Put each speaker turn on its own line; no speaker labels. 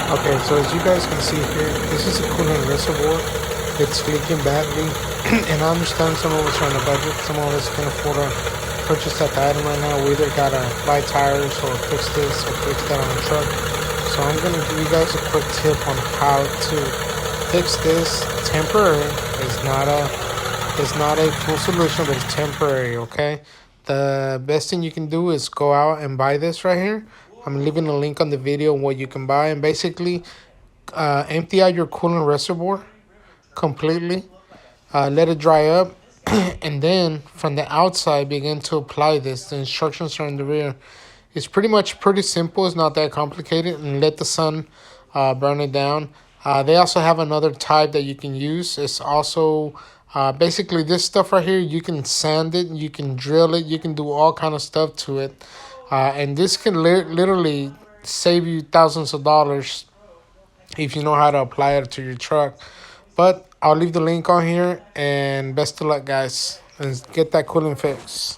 Okay, so as you guys can see here, this is a coolant reservoir. It's leaking badly, and I understand some of us are on a budget. Some of us can afford to purchase that item right now. We either gotta buy tires or fix this or fix that on the truck. So I'm gonna give you guys a quick tip on how to fix this. Temporary. It's not a full solution, but it's temporary. Okay. The best thing you can do is go out and buy this right here. I'm leaving a link on the video on what you can buy, and basically empty out your coolant reservoir completely. Let it dry up, and then from the outside begin to apply this. The instructions are in the rear. It's pretty simple. It's not that complicated, and let the sun burn it down. They also have another type that you can use. It's also basically this stuff right here. You can sand it, you can drill it, you can do all kind of stuff to it, and this can literally save you thousands of dollars if you know how to apply it to your truck. But I'll leave the link on here, and best of luck, guys, and get that coolant fix.